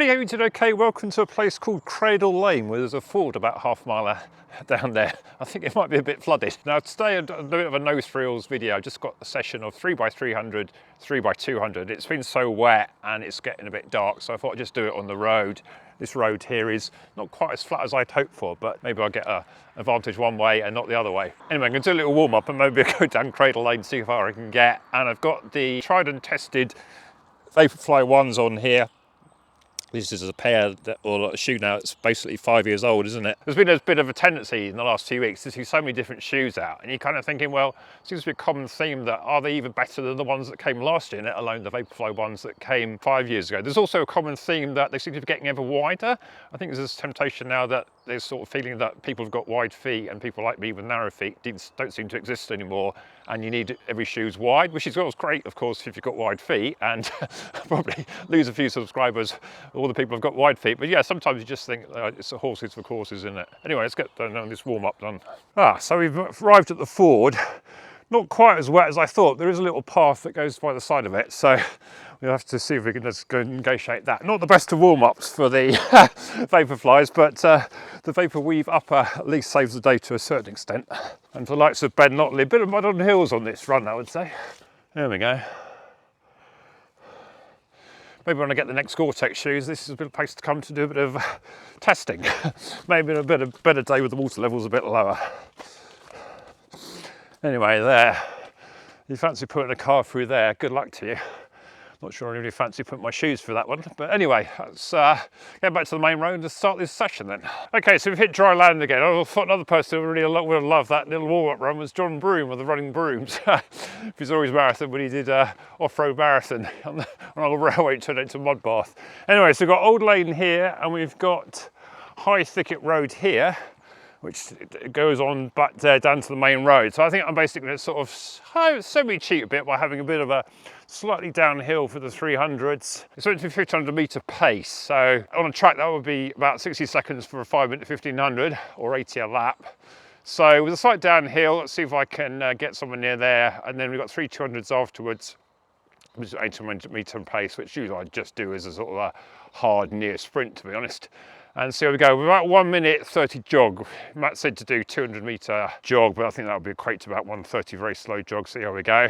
everybody, how are you doing? Okay, welcome to a place called Cradle Lane, where there's a ford about half a mile down there. I think it might be a bit flooded. Now today I'm doing a bit of a nose frills video. I just got a session of 3x300, 3x200. It's been so wet and it's getting a bit dark, so I thought I'd just do it on the road. This road here is not quite as flat as I'd hoped for, but maybe I'll get an advantage one way and not the other way. Anyway, I'm going to do a little warm up and maybe I'll go down Cradle Lane, see how far I can get. And I've got the tried and tested Vaporfly ones on here. This is a pair or a shoe now. It's basically 5 years old, isn't it? There's been a bit of a tendency in the last few weeks to see so many different shoes out, and you're kind of thinking, well, it seems to be a common theme that are they even better than the ones that came last year, let alone the Vaporfly ones that came 5 years ago. There's also a common theme that they seem to be getting ever wider. I think there's this temptation now that there's sort of feeling that people have got wide feet and people like me with narrow feet don't seem to exist anymore, and you need every shoes wide, which is great, of course, if you've got wide feet, and probably lose a few subscribers, all the people have got wide feet. But yeah, sometimes you just think it's a horses for courses, isn't it? Anyway, let's get this warm up done. So we've arrived at the ford. Not quite as wet as I thought. There is a little path that goes by the side of it, so we'll have to see if we can just go and negotiate that. Not the best of warm-ups for the Vaporflies, but the Vapor Weave upper at least saves the day to a certain extent. And for the likes of Ben Notley, a bit of mud on the hills on this run, I would say. There we go. Maybe when I get the next Gore-Tex shoes, this is a good place to come to do a bit of testing. Maybe a better day with the water levels a bit lower. Anyway, there. You fancy putting a car through there, good luck to you. Not sure I really fancy putting my shoes through that one, but anyway, let's get back to the main road and start this session then. Okay, so we've hit dry land again. I thought another person who really would have loved that little warm-up run was John Broom with the running brooms. He saw his marathon when he did off-road marathon on a railway, turned into a mud bath. Anyway, so we've got Old Lane here and we've got High Thicket Road here, which goes on back there down to the main road. So I think I'm basically going to sort of semi-cheat a bit by having a bit of a slightly downhill for the 300s. It's meant to be 1500 metre pace. So on a track that would be about 60 seconds for a 5-minute 1500 or 80 a lap. So with a slight downhill, let's see if I can get somewhere near there. And then we've got 3 200s afterwards, which is 800 metre pace, which usually I just do as a sort of a hard near sprint, to be honest. And so we go, with about 1 minute 30 jog. Matt said to do 200 metre jog, but I think that would be equate to about 130 very slow jog, so here we go.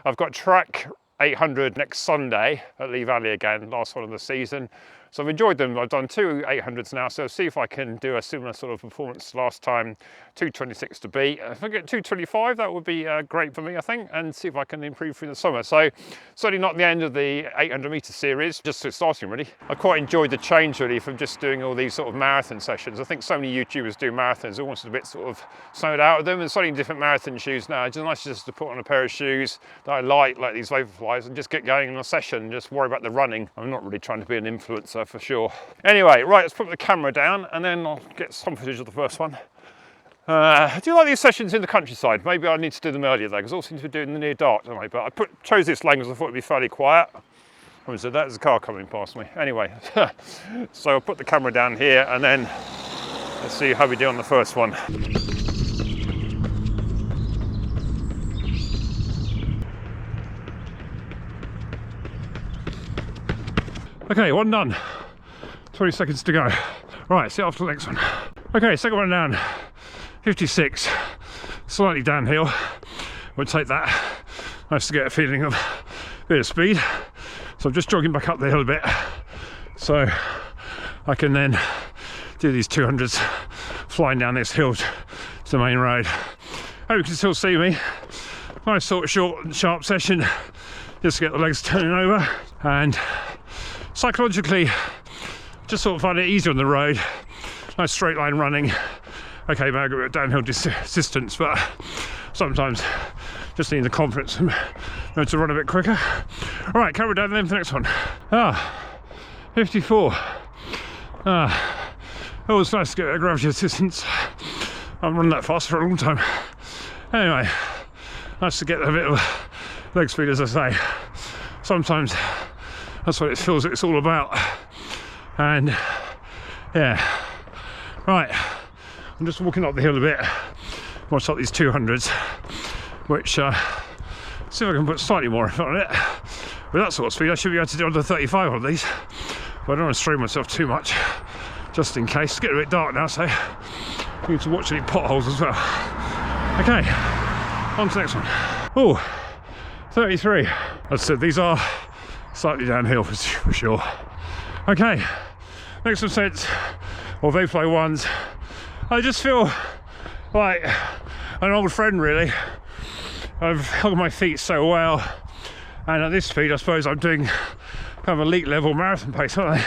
I've got track 800 next Sunday at Lee Valley again, last one of the season. So I've enjoyed them. I've done 2 800s now, so see if I can do a similar sort of performance last time. 226 to beat. If I get 225, that would be great for me, I think, and see if I can improve through the summer. So certainly not the end of the 800 metre series, just starting really. I quite enjoyed the change really from just doing all these sort of marathon sessions. I think so many YouTubers do marathons, almost a bit sort of snowed out of them, and starting different marathon shoes now. It's just nice just to put on a pair of shoes that I like these Vaporflies, and just get going in a session and just worry about the running. I'm not really trying to be an influencer for sure. Anyway, right, let's put the camera down and then I'll get some footage of the first one. I do like these sessions in the countryside. Maybe I need to do them earlier though, because all seem to be doing the near dark, don't I? But I chose this lane because I thought it'd be fairly quiet. So there's a car coming past me. Anyway, so I'll put the camera down here and then let's see how we do on the first one. Okay, one done. 20 seconds to go. Right, see you after the next one. Okay, second one down. 56. Slightly downhill. We'll take that. Nice to get a feeling of a bit of speed. So I'm just jogging back up the hill a bit. So I can then do these 200s flying down this hill to the main road. Hope you can still see me. Nice sort of short and sharp session. Just to get the legs turning over. And psychologically, just sort of find it easier on the road. Nice straight line running. Okay, maybe a bit downhill distance, but sometimes just need the confidence to run a bit quicker. All right, camera down then for the next one. 54. It was nice to get a gravity assistance. I haven't run that fast for a long time. Anyway, nice to get a bit of leg speed, as I say. Sometimes that's what it feels it's all about. And yeah, right, I'm just walking up the hill a bit, watch out these 200s, which see if I can put slightly more effort on it. With that sort of speed I should be able to do under 35 on these. but I don't want to strain myself too much, just in case. It's getting a bit dark now, so I need to watch any potholes as well. Okay, on to the next one. Oh, 33. As I said, these are slightly downhill for sure. Okay, next one sets, or Vaporfly ones. I just feel like an old friend, really. I've held my feet so well, and at this speed I suppose I'm doing kind of elite level marathon pace, aren't I?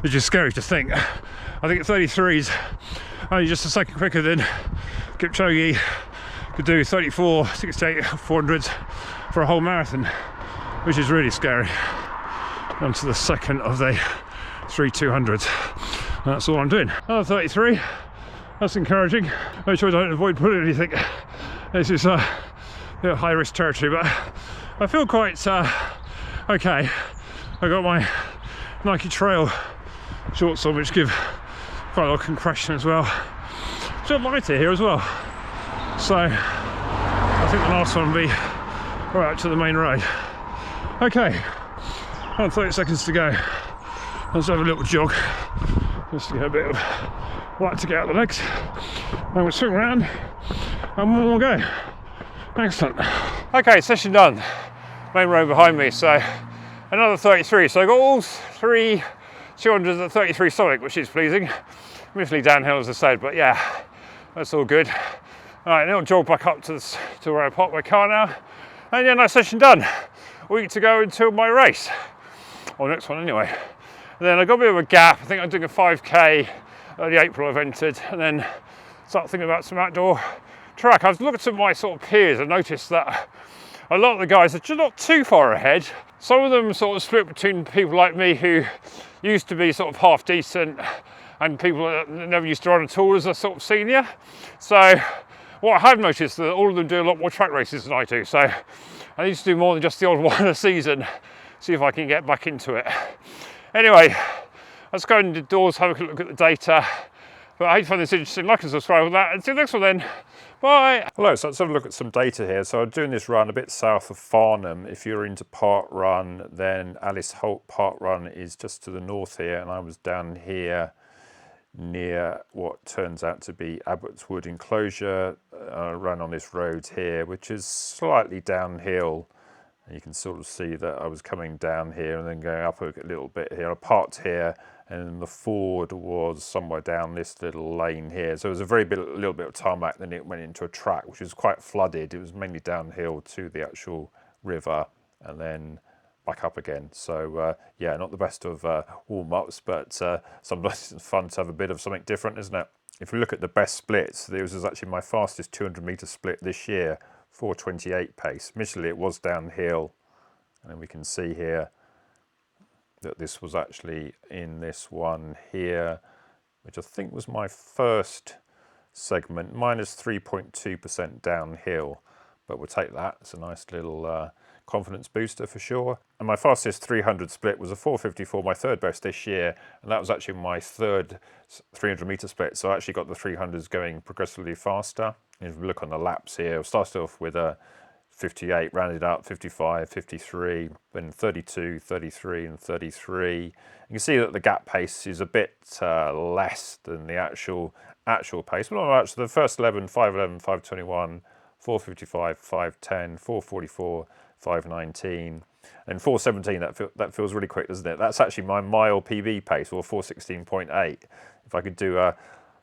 Which is scary to think. I think at 33's only just a second quicker than Kipchoge could do 34, 68, 400s for a whole marathon, which is really scary. On to the second of the 3 200s. That's all I'm doing. Another 33. That's encouraging. Make sure I don't avoid putting anything. This is a bit of high risk territory, but I feel quite okay. I got my Nike Trail shorts on, which give quite a lot of compression as well. It's a bit lighter here as well. So I think the last one will be right up to the main road. Okay, around 30 seconds to go. Let's have a little jog just to get a bit of light to get out the legs. Then we'll swing around and we'll go. Excellent. Okay, session done. Main road behind me, so another 33. So I got all 3 200s at 33 Sonic, which is pleasing. Admittedly downhill, as I said, but yeah, that's all good. All right, now I'll jog back up to where I parked my car now. And yeah, nice session done. A week to go until my race, or next one anyway. And then I got a bit of a gap. I think I'm doing a 5k early April I've entered, and then start thinking about some outdoor track. I've looked at some of my sort of peers and noticed that a lot of the guys are just not too far ahead. Some of them sort of split between people like me who used to be sort of half decent and people that never used to run at all as a sort of senior. So what I have noticed is that all of them do a lot more track races than I do. So I need to do more than just the odd one a season, see if I can get back into it. Anyway, let's go indoors, have a look at the data. But I hope you find this interesting. Like and subscribe with that, and see you next one then. Bye. Hello, so let's have a look at some data here. So I'm doing this run a bit south of Farnham. If you're into Park Run, then Alice Holt Park Run is just to the north here, and I was down here near what turns out to be Abbotswood Enclosure. I ran on this road here, which is slightly downhill. And you can sort of see that I was coming down here and then going up a little bit here. I parked here, and the Ford was somewhere down this little lane here. So it was a little bit of tarmac, then it went into a track, which was quite flooded. It was mainly downhill to the actual river and then back up again. So yeah, not the best of warm-ups, but sometimes it's fun to have a bit of something different, isn't it? If we look at the best splits, this was actually my fastest 200-meter split this year, 4:28 pace. Initially it was downhill, and then we can see here that this was actually in this one here, which I think was my first segment, minus 3.2% downhill, but we'll take that. It's a nice little confidence booster for sure. And my fastest 300 split was a 4:54, my third best this year, and that was actually my third 300-meter split, so I actually got the 300s going progressively faster. If we look on the laps here, I started off with a 58, rounded up 55, 53, then 32, 33 and 33. You can see that the gap pace is a bit less than the actual pace. But not much. The first 11, 5:11, 5:21, 4:55, 5:10, 4:44, 5:19, and 4:17. That feels really quick, doesn't it? That's actually my mile PB pace, or 4:16.8. If I could do a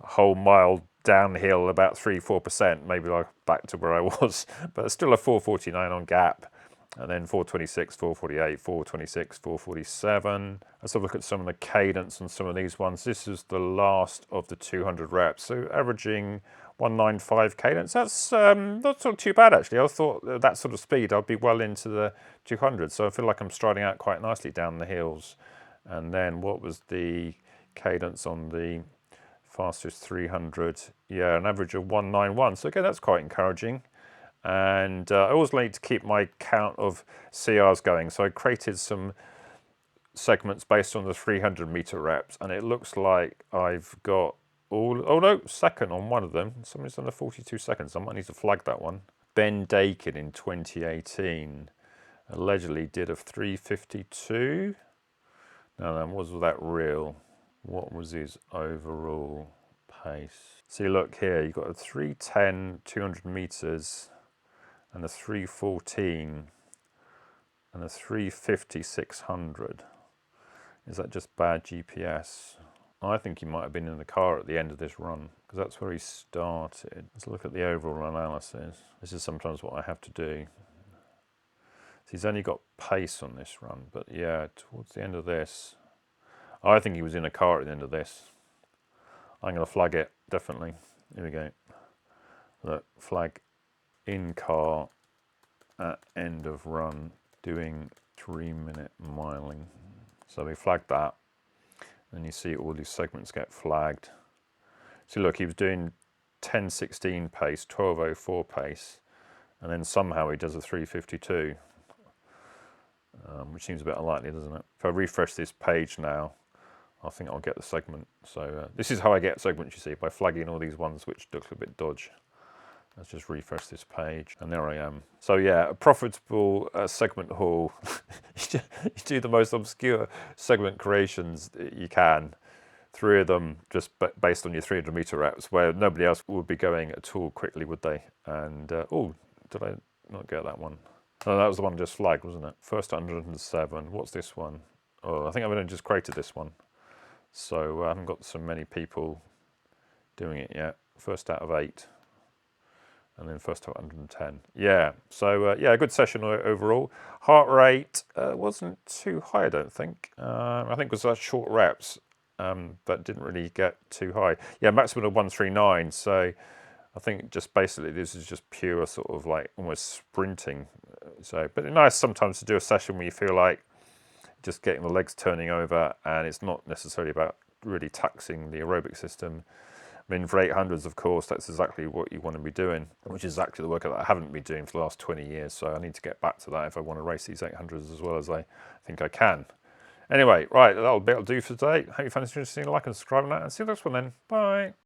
whole mile downhill about 3-4%, maybe like back to where I was, but still a 4:49 on gap, and then 4:26, 4:48, 4:26, 4:47. Let's have a look at some of the cadence on some of these ones. This is the last of the 200 reps, so averaging 195 cadence. That's not sort of too bad actually. I thought at that sort of speed I'd be well into the 200, so I feel like I'm striding out quite nicely down the hills. And then what was the cadence on the fastest 300? Yeah, an average of 191. So again, that's quite encouraging. And I always like to keep my count of CRs going. So I created some segments based on the 300-meter reps, and it looks like I've got second on one of them. Somebody's done a 42 seconds. I might need to flag that one. Ben Dakin in 2018 allegedly did a 3:52. Now then, was that real? What was his overall pace? See, look here, you've got a 3:10, 200 meters, and a 3:14, and a 3:50, 600. Is that just bad GPS? I think he might have been in the car at the end of this run, because that's where he started. Let's look at the overall analysis. This is sometimes what I have to do. So he's only got pace on this run, but yeah, towards the end of this, I think he was in a car at the end of this. I'm going to flag it, definitely. Here we go. Look, flag in car at end of run, doing 3-minute miling. So we flagged that, and you see all these segments get flagged. See, look, he was doing 10:16 pace, 12:04 pace, and then somehow he does a 3:52, which seems a bit unlikely, doesn't it? If I refresh this page now, I think I'll get the segment. So this is how I get segments, you see, by flagging all these ones which look a bit dodgy. Let's just refresh this page, and there I am. So yeah, a profitable segment haul. You do the most obscure segment creations that you can. 3 of them just based on your 300 meter reps, where nobody else would be going at all quickly, would they? And oh, did I not get that one? Oh, that was the one I just flagged, wasn't it? First 107. What's this one? Oh, I think I've only just created this one, so I haven't got so many people doing it yet. First out of 8. And then first to 110. Yeah, so yeah, a good session overall. Heart rate wasn't too high, I don't think. I think it was short reps that didn't really get too high. Yeah, maximum of 139. So I think just basically this is just pure sort of like almost sprinting. So, but it's nice sometimes to do a session where you feel like just getting the legs turning over, and it's not necessarily about really taxing the aerobic system. I mean, for 800s, of course, that's exactly what you want to be doing, which is actually the work that I haven't been doing for the last 20 years. So I need to get back to that if I want to race these 800s as well as I think I can. Anyway, right, that'll do for today. Hope you found this interesting. Like and subscribe on that, and see you next one then. Bye.